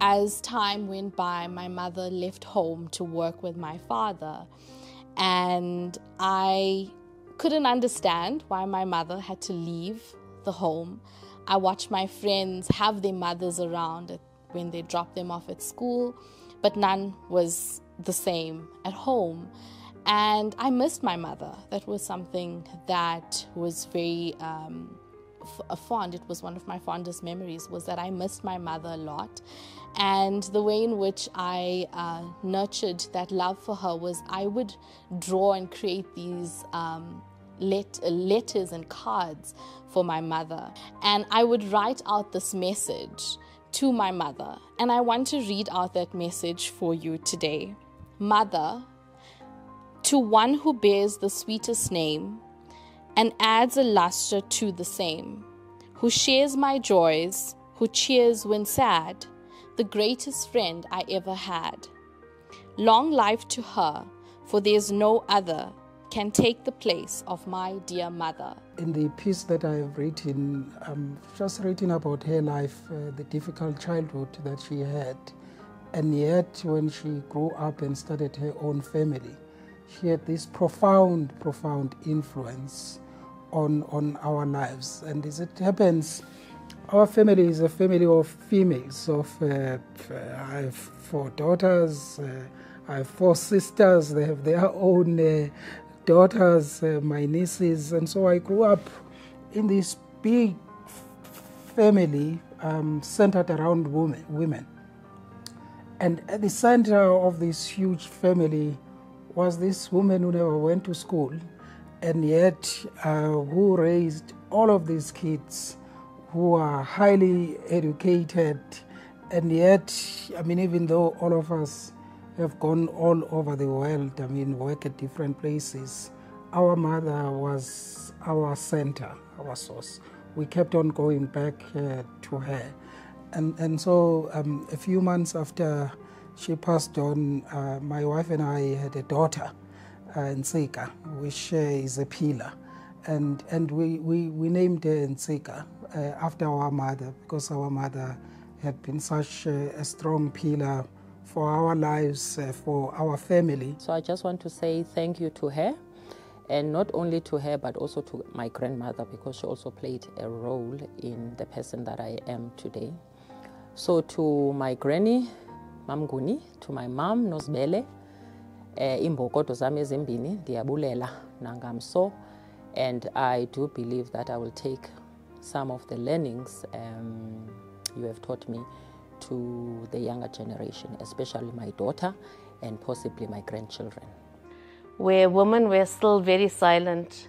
As time went by, my mother left home to work with my father, and I couldn't understand why my mother had to leave the home. I watched my friends have their mothers around when they dropped them off at school, but none was the same at home. And I missed my mother. That was something that was very fond. It was one of my fondest memories, was that I missed my mother a lot. And the way in which I nurtured that love for her was I would draw and create these letters and cards for my mother. And I would write out this message to my mother. And I want to read out that message for you today. Mother, to one who bears the sweetest name and adds a luster to the same, who shares my joys, who cheers when sad, the greatest friend I ever had. Long life to her, for there's no other can take the place of my dear mother. In the piece that I have written, I'm just writing about her life, the difficult childhood that she had. And yet, when she grew up and started her own family, she had this profound influence on our lives. And as it happens, our family is a family of females. I have 4 daughters, I have 4 sisters, they have their own daughters, my nieces, and so I grew up in this big family centered around women. And at the center of this huge family was this woman who never went to school, and yet who raised all of these kids who are highly educated. And yet, I mean, even though all of us have gone all over the world, I mean, work at different places, our mother was our center, our source. We kept on going back to her. And so a few months after she passed on, my wife and I had a daughter, Nsika, which is a pillar. And we named her Nsika after our mother, because our mother had been such a strong pillar for our lives, for our family. So I just want to say thank you to her, and not only to her, but also to my grandmother, because she also played a role in the person that I am today. So to my granny, Mam Guni, to my mom, Nosbele, imbokodo zami ezimbini, ndiyabulela nangamso, and I do believe that I will take some of the learnings you have taught me to the younger generation, especially my daughter and possibly my grandchildren. Where women were still very silent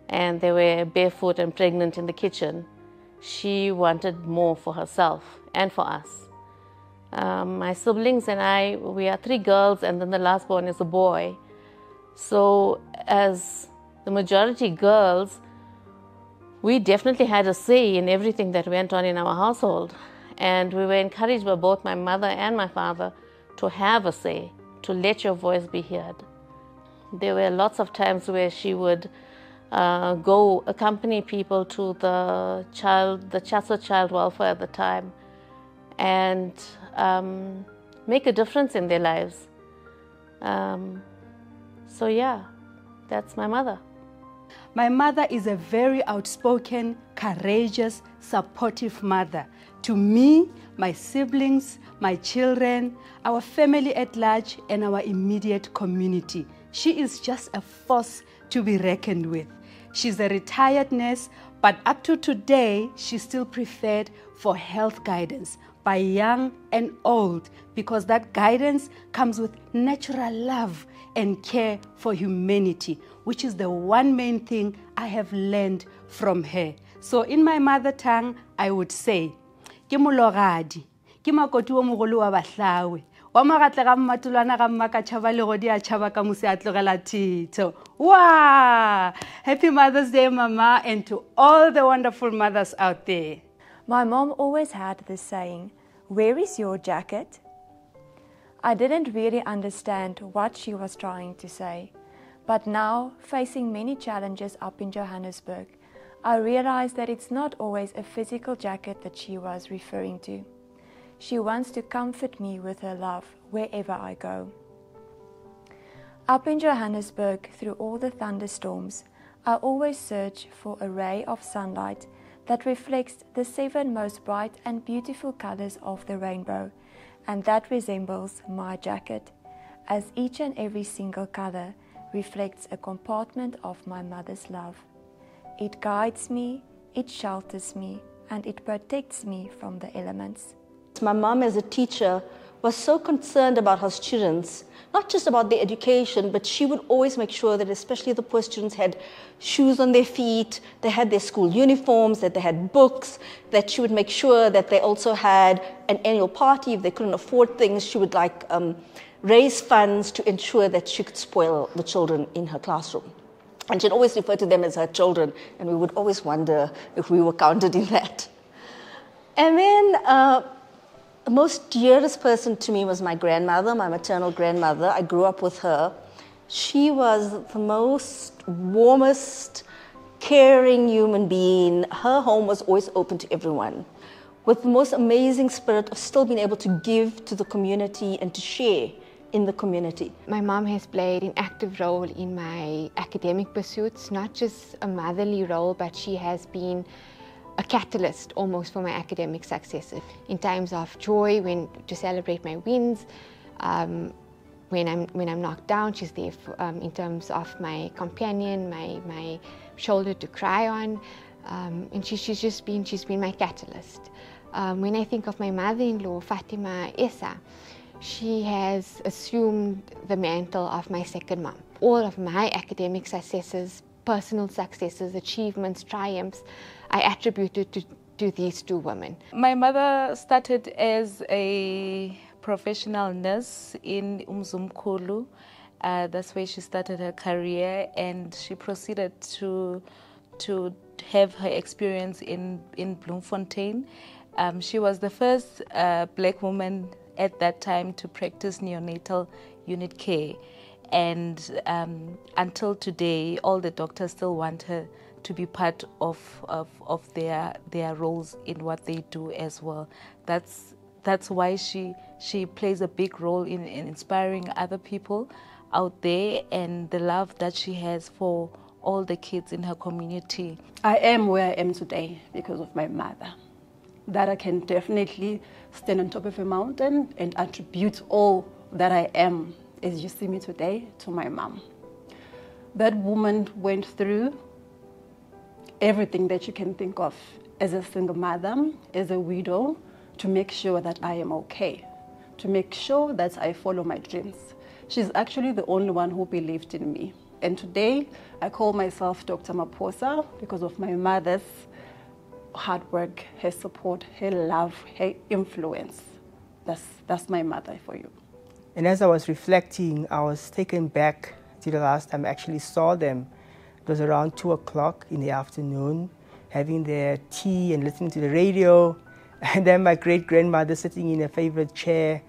and they were barefoot and pregnant in the kitchen, she wanted more for herself and for us. My siblings and I, we are 3 girls, and then the last born is a boy. So as the majority girls, we definitely had a say in everything that went on in our household. And we were encouraged by both my mother and my father to have a say, to let your voice be heard. There were lots of times where she would go accompany people to the Chatsworth Child Welfare at the time and make a difference in their lives. So yeah, that's my mother. My mother is a very outspoken, courageous, supportive mother to me, my siblings, my children, our family at large, and our immediate community. She is just a force to be reckoned with. She's a retired nurse, but up to today, she's still preferred for health guidance by young and old, because that guidance comes with natural love and care for humanity, which is the one main thing I have learned from her. So in my mother tongue, I would say, ke mologadi, ke makoti wa mogolo wa bahlawe, wa magatle ga mmatulwana ga mmaka tšhaba le godi a tšhaba ka mose a tlogela thito. Wow! Happy Mother's Day, Mama, and to all the wonderful mothers out there. My mom always had this saying, "Where is your jacket?" I didn't really understand what she was trying to say, but now, facing many challenges up in Johannesburg, I realized that it's not always a physical jacket that she was referring to. She wants to comfort me with her love wherever I go. Up in Johannesburg, through all the thunderstorms, I always search for a ray of sunlight that reflects the 7 most bright and beautiful colors of the rainbow, and that resembles my jacket, as each and every single color reflects a compartment of my mother's love. It guides me, it shelters me, and it protects me from the elements. My mom, as a teacher, was so concerned about her students, not just about their education, but she would always make sure that especially the poor students had shoes on their feet, they had their school uniforms, that they had books, that she would make sure that they also had an annual party. If they couldn't afford things, she would raise funds to ensure that she could spoil the children in her classroom. And she'd always refer to them as her children, and we would always wonder if we were counted in that. And then the most dearest person to me was my grandmother, my maternal grandmother. I grew up with her. She was the most warmest, caring human being. Her home was always open to everyone, with the most amazing spirit of still being able to give to the community and to share in the community. My mom has played an active role in my academic pursuits, not just a motherly role, but she has been a catalyst almost for my academic success. In times of joy, to celebrate my wins, when I'm knocked down, she's there for, in terms of my companion, my shoulder to cry on, and she's been my catalyst. When I think of my mother-in-law, Fatima Essa, she has assumed the mantle of my second mom. All of my academic successes, personal successes, achievements, triumphs, I attributed to these 2 women. My mother started as a professional nurse in Umzumkhulu. That's where she started her career, and she proceeded to have her experience in Bloemfontein. She was the first black woman at that time to practice neonatal unit care, and until today, all the doctors still want her to be part of their roles in what they do as well. That's why she plays a big role in inspiring other people out there, and the love that she has for all the kids in her community. I am where I am today because of my mother. That I can definitely stand on top of a mountain and attribute all that I am, as you see me today, to my mom. That woman went through everything that you can think of as a single mother, as a widow, to make sure that I am okay, to make sure that I follow my dreams. She's actually the only one who believed in me. And today, I call myself Dr. Maposa because of my mother's hard work, her support, her love, her influence. That's my mother for you. And as I was reflecting, I was taken back to the last time I actually saw them. It was around 2 o'clock in the afternoon, having their tea and listening to the radio. And then my great-grandmother sitting in a favorite chair,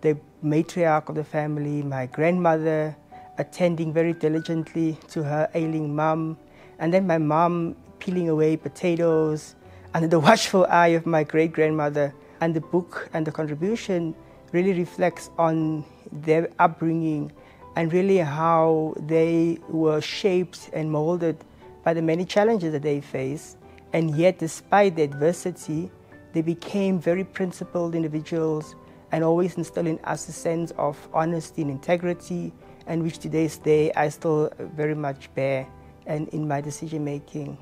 the matriarch of the family, my grandmother attending very diligently to her ailing mum, and then my mum peeling away potatoes under the watchful eye of my great-grandmother. And the book and the contribution really reflects on their upbringing and really how they were shaped and molded by the many challenges that they faced. And yet, despite the adversity, they became very principled individuals and always instilled in us a sense of honesty and integrity, and which today's day I still very much bear and in my decision making.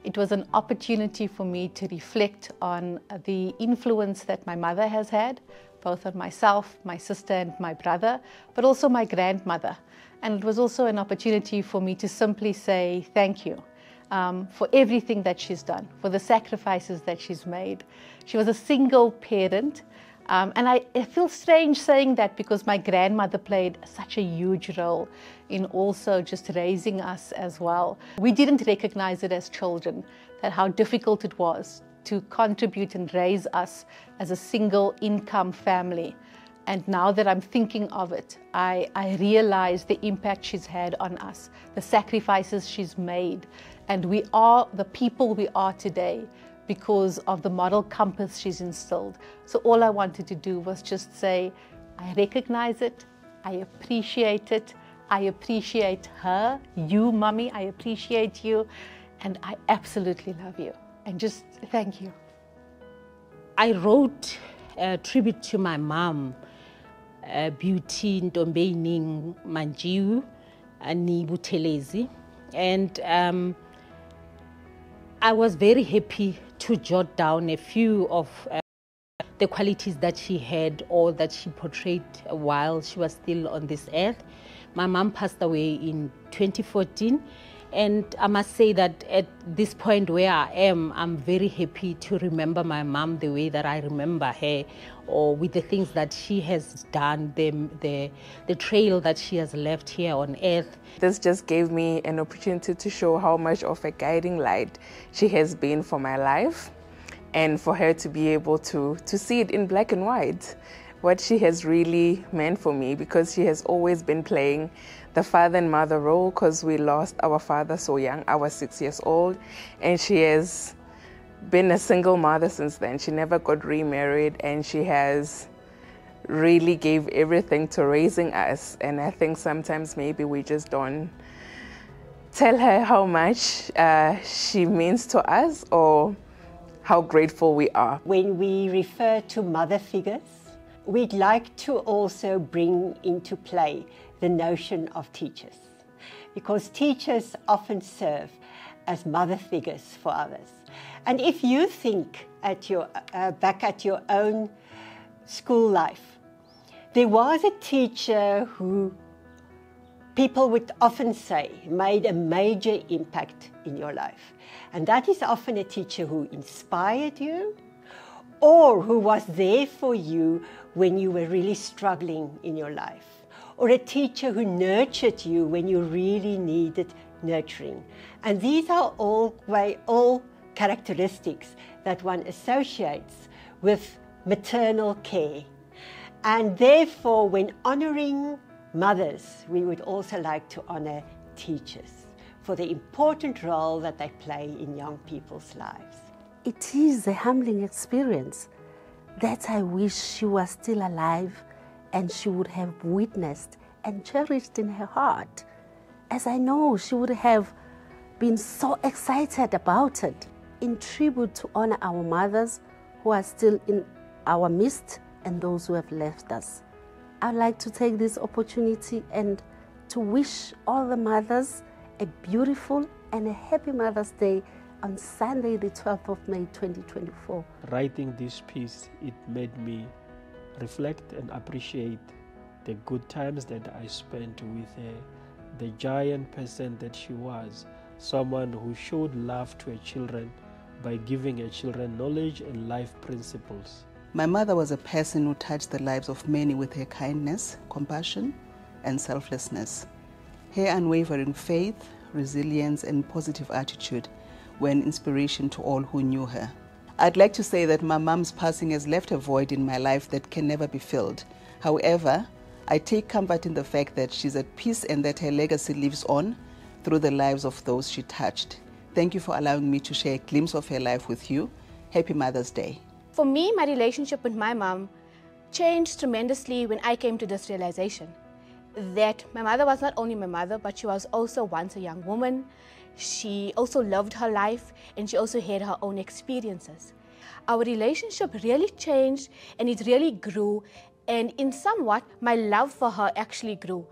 It was an opportunity for me to reflect on the influence that my mother has had, both on myself, my sister and my brother, but also my grandmother. And it was also an opportunity for me to simply say thank you for everything that she's done, for the sacrifices that she's made. She was a single parent, and I feel strange saying that because my grandmother played such a huge role in also just raising us as well. We didn't recognize it as children, that how difficult it was to contribute and raise us as a single income family. And now that I'm thinking of it, I realize the impact she's had on us, the sacrifices she's made. And we are the people we are today because of the moral compass she's instilled. So all I wanted to do was just say, I recognize it, I appreciate it, I appreciate her, you, Mummy, I appreciate you, and I absolutely love you. And just thank you. I wrote a tribute to my mom, Beauty Ntombeining Manjiu Ani Buthelezi, and I was very happy to jot down a few of the qualities that she had or that she portrayed while she was still on this earth. My mom passed away in 2014, and I must say that at this point where I am, I'm very happy to remember my mom the way that I remember her, or with the things that she has done, the trail that she has left here on earth. This just gave me an opportunity to show how much of a guiding light she has been for my life, and for her to be able to see it in black and white, what she has really meant for me, because she has always been playing the father and mother role, because we lost our father so young. I was 6 years old, and she has been a single mother since then. She never got remarried, and she has really gave everything to raising us. And I think sometimes maybe we just don't tell her how much she means to us, or how grateful we are. When we refer to mother figures, we'd like to also bring into play the notion of teachers, because teachers often serve as mother figures for others. And if you think at your, back at your own school life, there was a teacher who people would often say made a major impact in your life. And that is often a teacher who inspired you, or who was there for you when you were really struggling in your life, or a teacher who nurtured you when you really needed nurturing. And these are all characteristics that one associates with maternal care. And therefore, when honoring mothers, we would also like to honor teachers for the important role that they play in young people's lives. It is a humbling experience that I wish she was still alive and she would have witnessed and cherished in her heart, as I know she would have been so excited about it. In tribute to honor our mothers who are still in our midst and those who have left us, I'd like to take this opportunity and to wish all the mothers a beautiful and a happy Mother's Day on Sunday, the 12th of May, 2024. Writing this piece, it made me reflect and appreciate the good times that I spent with her, the giant person that she was, someone who showed love to her children by giving her children knowledge and life principles. My mother was a person who touched the lives of many with her kindness, compassion, and selflessness. Her unwavering faith, resilience, and positive attitude were an inspiration to all who knew her. I'd like to say that my mom's passing has left a void in my life that can never be filled. However, I take comfort in the fact that she's at peace and that her legacy lives on through the lives of those she touched. Thank you for allowing me to share a glimpse of her life with you. Happy Mother's Day. For me, my relationship with my mom changed tremendously when I came to this realization that my mother was not only my mother, but she was also once a young woman. She also loved her life, and she also had her own experiences. Our relationship really changed, and it really grew, and in somewhat, my love for her actually grew,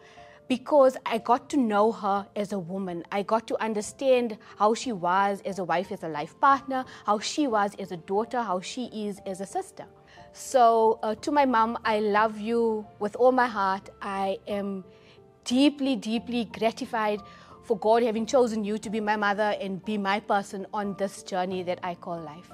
because I got to know her as a woman. I got to understand how she was as a wife, as a life partner, how she was as a daughter, how she is as a sister. So to my mom, I love you with all my heart. I am deeply, deeply gratified for God having chosen you to be my mother and be my person on this journey that I call life.